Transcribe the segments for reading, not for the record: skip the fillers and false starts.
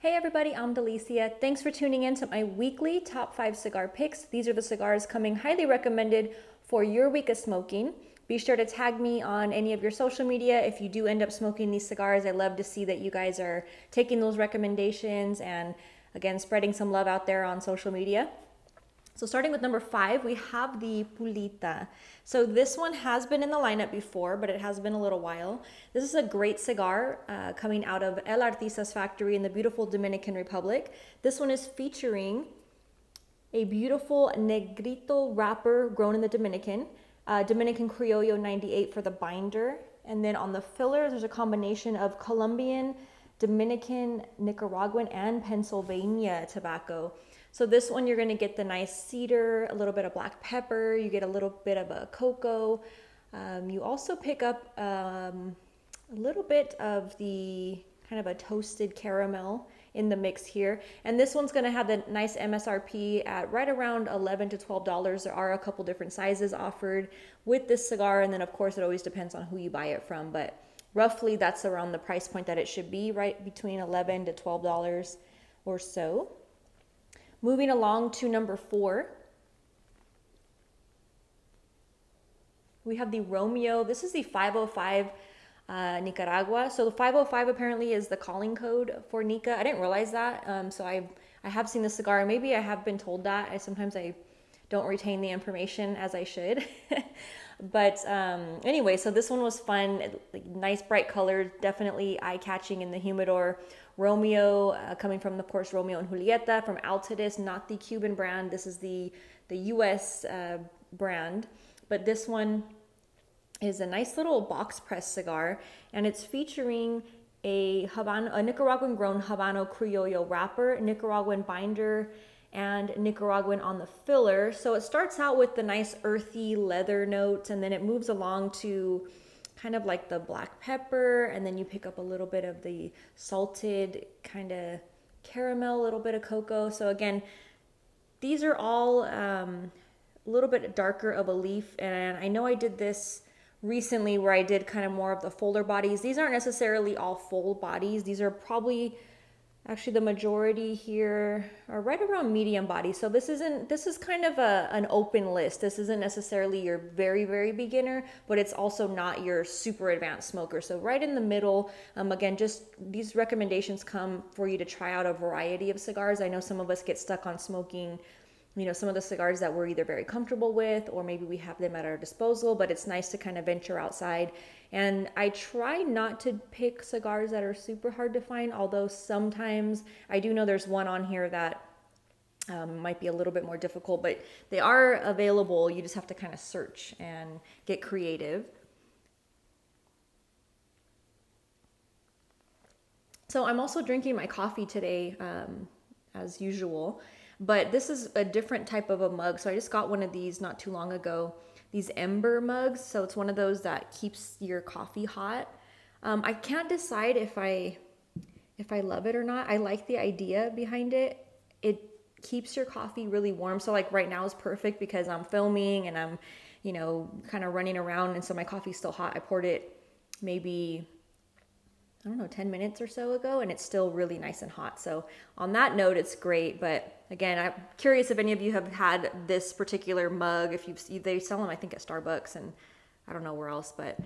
Hey everybody, I'm Delicia. Thanks for tuning in to my weekly top 5 cigar picks. These are the cigars coming highly recommended for your week of smoking. Be sure to tag me on any of your social media if you do end up smoking these cigars. I love to see that you guys are taking those recommendations and again spreading some love out there on social media. So starting with number 5, we have the Pulita. So this one has been in the lineup before, but it has been a little while. This is a great cigar coming out of El Artista's factory in the beautiful Dominican Republic. This one is featuring a beautiful Negrito wrapper grown in the Dominican, Dominican Criollo 98 for the binder. And then on the filler, there's a combination of Colombian, Dominican, Nicaraguan, and Pennsylvania tobacco. So this one, you're gonna get the nice cedar, a little bit of black pepper, you get a little bit of a cocoa. You also pick up a little bit of the kind of a toasted caramel in the mix here. And this one's gonna have the nice MSRP at right around $11 to $12. There are a couple different sizes offered with this cigar. And then of course, it always depends on who you buy it from, but roughly that's around the price point that it should be, right between $11 to $12 or so. Moving along to number 4, we have the Romeo. This is the 505 Nicaragua. So the 505 apparently is the calling code for Nica. I didn't realize that. So I have seen the cigar. Maybe I have been told that. Sometimes I don't retain the information as I should. But anyway, so this one was fun. Nice bright colors, definitely eye-catching in the humidor. Romeo, coming from, of course, Romeo and Julieta from Altadis, not the Cuban brand. This is the US brand. But this one is a nice little box press cigar, and it's featuring a Nicaraguan grown Habano Criollo wrapper, Nicaraguan binder, and Nicaraguan on the filler. So it starts out with the nice earthy leather notes, and then it moves along to kind of like the black pepper, and then you pick up a little bit of the salted kind of caramel, a little bit of cocoa. So again, these are all a little bit darker of a leaf, and I know I did this recently where I did kind of more of the fuller bodies. These aren't necessarily all full bodies. These are probably, actually the majority here are right around medium body. So this is kind of an open list. This isn't necessarily your very, very beginner, but it's also not your super advanced smoker. So right in the middle, again, just these recommendations come for you to try out a variety of cigars. I know some of us get stuck on smoking, some of the cigars that we're either very comfortable with, or maybe we have them at our disposal, but it's nice to kind of venture outside. And I try not to pick cigars that are super hard to find, although sometimes I do know there's one on here that might be a little bit more difficult, but they are available. You just have to kind of search and get creative. So I'm also drinking my coffee today, as usual. But this is a different type of a mug. So I just got one of these not too long ago, these Ember mugs. So it's one of those that keeps your coffee hot. I can't decide if I love it or not. I like the idea behind it. It keeps your coffee really warm. So like right now is perfect because I'm filming and I'm, kind of running around, and so my coffee's still hot. I poured it maybe, I don't know, 10 minutes or so ago, and it's still really nice and hot. So on that note, it's great. But again, I'm curious if any of you have had this particular mug. They sell them, I think, at Starbucks, and I don't know where else, but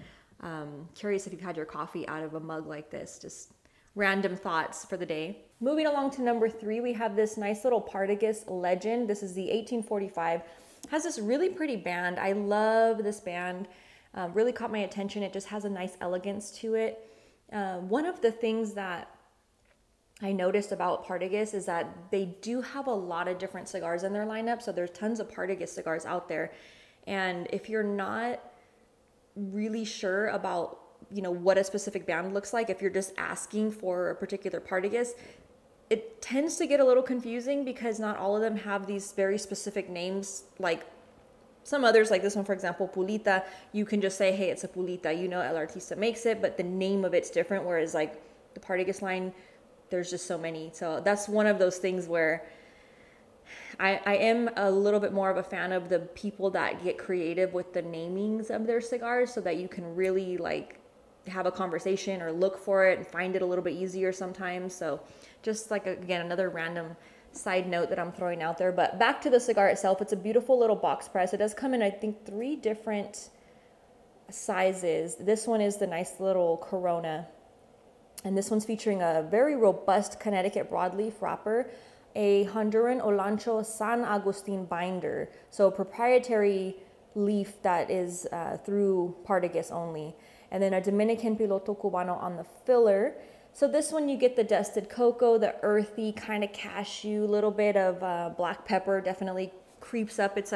curious if you've had your coffee out of a mug like this. Just random thoughts for the day. Moving along to number 3, we have this nice little Partagas Legend. This is the 1845. Has this really pretty band. I love this band. Really caught my attention. It just has a nice elegance to it. One of the things that I noticed about Partagas is that they do have a lot of different cigars in their lineup. So there's tons of Partagas cigars out there. And if you're not really sure about, what a specific band looks like, if you're just asking for a particular Partagas, it tends to get a little confusing because not all of them have these very specific names. Like some others, like this one, for example, Pulita, you can just say, hey, it's a Pulita. El Artista makes it, but the name of it's different. Whereas like the Partagas line, there's just so many. So that's one of those things where I am a little bit more of a fan of the people that get creative with the namings of their cigars so that you can really like have a conversation or look for it and find it a little bit easier sometimes. So just like, again, another random side note that I'm throwing out there. But back to the cigar itself, it's a beautiful little box press. It does come in, I think, 3 different sizes. This one is the nice little Corona, and this one's featuring a very robust Connecticut broadleaf wrapper, a Honduran Olancho San Agustin binder, so a proprietary leaf that is through Partagas only, and then a Dominican Piloto Cubano on the filler. So this one you get the dusted cocoa, the earthy kind of cashew, little bit of black pepper definitely creeps up. It's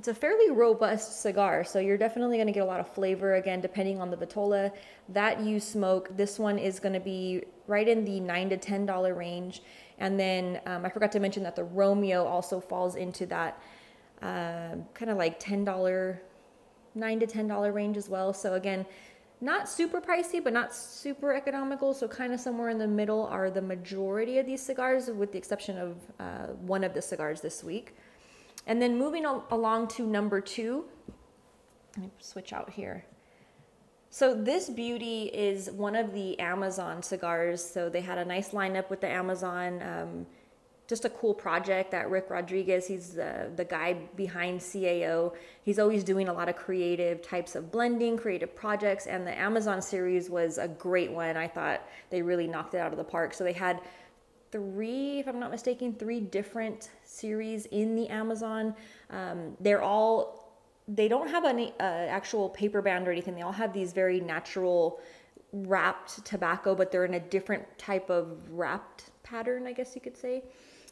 a fairly robust cigar, so you're definitely going to get a lot of flavor, again, depending on the vitola that you smoke. This one is going to be right in the $9 to $10 range. And then I forgot to mention that the Romeo also falls into that kind of like $10, $9 to $10 range as well. So again, not super pricey, but not super economical. So kind of somewhere in the middle are the majority of these cigars, with the exception of one of the cigars this week. And then moving along to number 2, let me switch out here. So this beauty is one of the Amazon cigars. So they had a nice lineup with the Amazon, just a cool project that Rick Rodriguez, he's the guy behind CAO. He's always doing a lot of creative types of blending, creative projects, and the Amazon series was a great one. I thought they really knocked it out of the park. So they had 3, if I'm not mistaken, 3 different series in the Amazon. They don't have any actual paper band or anything. They all have these very natural wrapped tobacco, but they're in a different type of wrapped pattern, I guess you could say.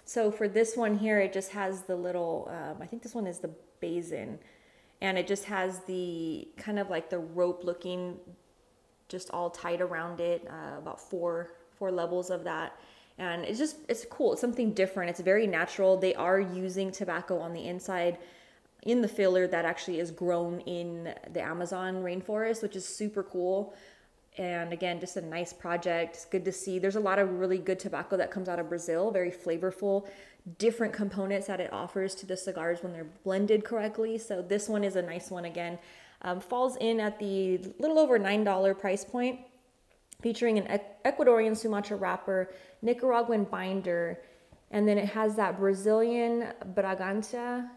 So for this one here, it just has the little, I think this one is the basin, and it just has the kind of like the rope looking, just all tied around it, about four levels of that. And it's cool. It's something different. It's very natural. They are using tobacco on the inside in the filler that actually is grown in the Amazon rainforest, which is super cool. And again, just a nice project. It's good to see. There's a lot of really good tobacco that comes out of Brazil, very flavorful, different components that it offers to the cigars when they're blended correctly. So this one is a nice one again. Falls in at the little over $9 price point, featuring an Ecuadorian Sumatra wrapper, Nicaraguan binder, and then it has that Brazilian Bragança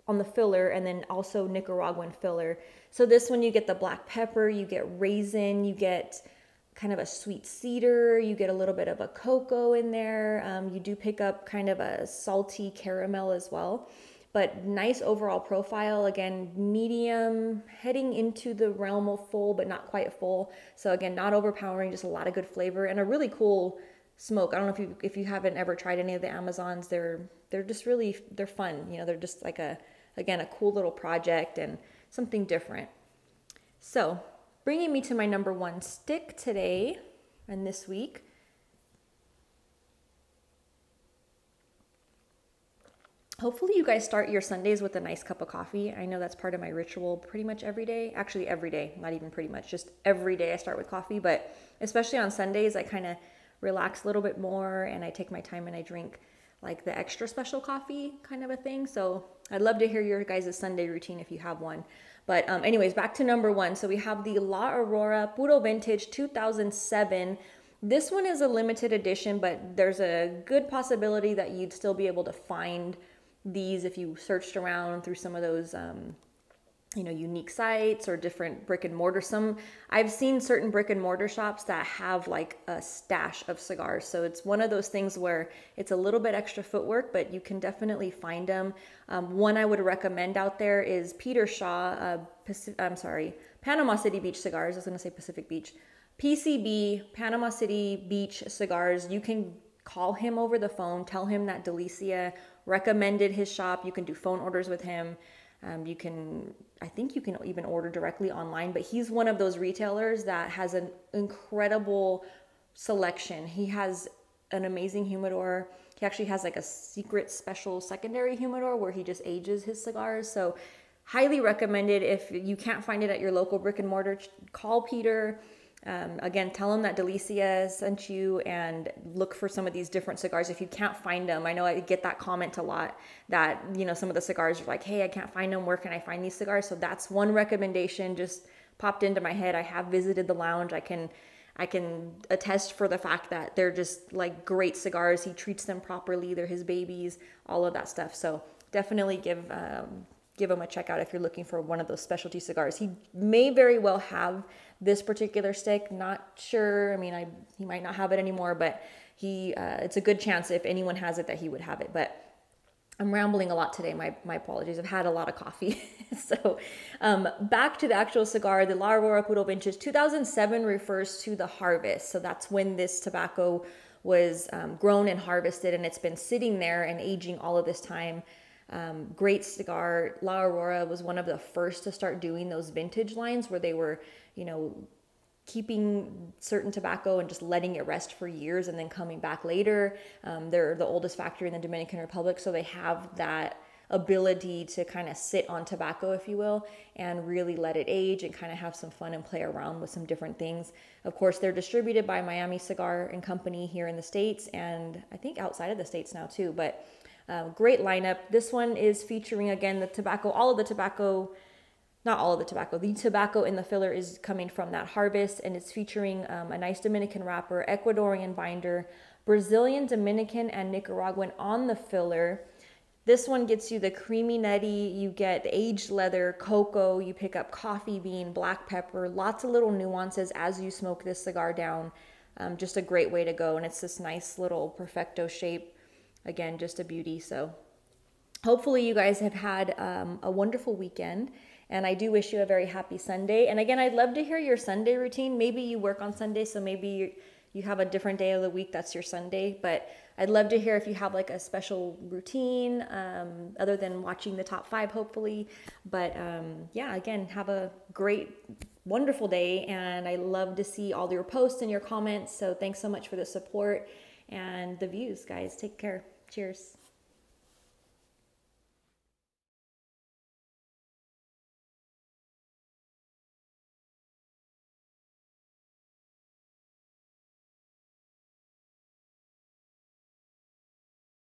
on the filler, and then also Nicaraguan filler. So this one you get the black pepper, you get raisin, you get kind of a sweet cedar, you get a little bit of a cocoa in there. You do pick up kind of a salty caramel as well. But nice overall profile, again, medium, heading into the realm of full, but not quite full. So again, not overpowering, just a lot of good flavor and a really cool smoke. I don't know if you haven't ever tried any of the Amazons, they're just really, they're fun. You know, they're just like again, a cool little project and something different. So bringing me to my number 1 stick today and this week. Hopefully you guys start your Sundays with a nice cup of coffee. I know that's part of my ritual pretty much every day. Actually, every day, not even pretty much, just every day I start with coffee. But especially on Sundays, I kind of relax a little bit more and I take my time and I drink like the extra special coffee kind of a thing. So I'd love to hear your guys' Sunday routine if you have one. But anyways, back to number 1. So we have the La Aurora Puro Vintage 2007. This one is a limited edition, but there's a good possibility that you'd still be able to find these if you searched around through some of those unique sites or different brick and mortar. I've seen certain brick and mortar shops that have like a stash of cigars. So it's one of those things where it's a little bit extra footwork, but you can definitely find them. One I would recommend out there is Peter Shaw, Panama City Beach Cigars. I was going to say Pacific Beach. PCB, Panama City Beach Cigars. You can call him over the phone, tell him that Delicia recommended his shop. You can do phone orders with him. I think you can even order directly online, but he's one of those retailers that has an incredible selection. He has an amazing humidor. He actually has like a secret special secondary humidor where he just ages his cigars. So highly recommended. If you can't find it at your local brick and mortar, call Peter. Again, tell him that Delicia sent you and look for some of these different cigars if you can't find them. I know I get that comment a lot that, some of the cigars are like, hey, I can't find them. Where can I find these cigars? So that's one recommendation. Just popped into my head. I have visited the lounge. I can attest for the fact that they're just like great cigars. He treats them properly. They're his babies, all of that stuff. So definitely give him a check out if you're looking for one of those specialty cigars. He may very well have this particular stick. Not sure. I mean, he might not have it anymore, but it's a good chance if anyone has it that he would have it. But I'm rambling a lot today. My apologies. I've had a lot of coffee. So back to the actual cigar, the La Aurora Puro Vintage 2007 refers to the harvest. So that's when this tobacco was grown and harvested, and it's been sitting there and aging all of this time. Great cigar. La Aurora was one of the first to start doing those vintage lines where they were, keeping certain tobacco and just letting it rest for years and then coming back later. They're the oldest factory in the Dominican Republic, so they have that ability to kind of sit on tobacco, if you will, and really let it age and kind of have some fun and play around with some different things. Of course, they're distributed by Miami Cigar and Company here in the States, and I think outside of the States now too, but great lineup. This one is featuring, again, the tobacco, not all of the tobacco in the filler is coming from that harvest, and it's featuring a nice Dominican wrapper, Ecuadorian binder, Brazilian, Dominican, and Nicaraguan on the filler. This one gets you the creamy nutty, you get aged leather, cocoa, you pick up coffee bean, black pepper, lots of little nuances as you smoke this cigar down. Just a great way to go, and it's this nice little perfecto shape. Again, just a beauty. So hopefully you guys have had a wonderful weekend. And I do wish you a very happy Sunday. And again, I'd love to hear your Sunday routine. Maybe you work on Sunday, so maybe you have a different day of the week that's your Sunday. But I'd love to hear if you have like a special routine other than watching the top 5, hopefully. But yeah, again, have a great, wonderful day. And I love to see all your posts and your comments. So thanks so much for the support and the views, guys. Take care. Cheers.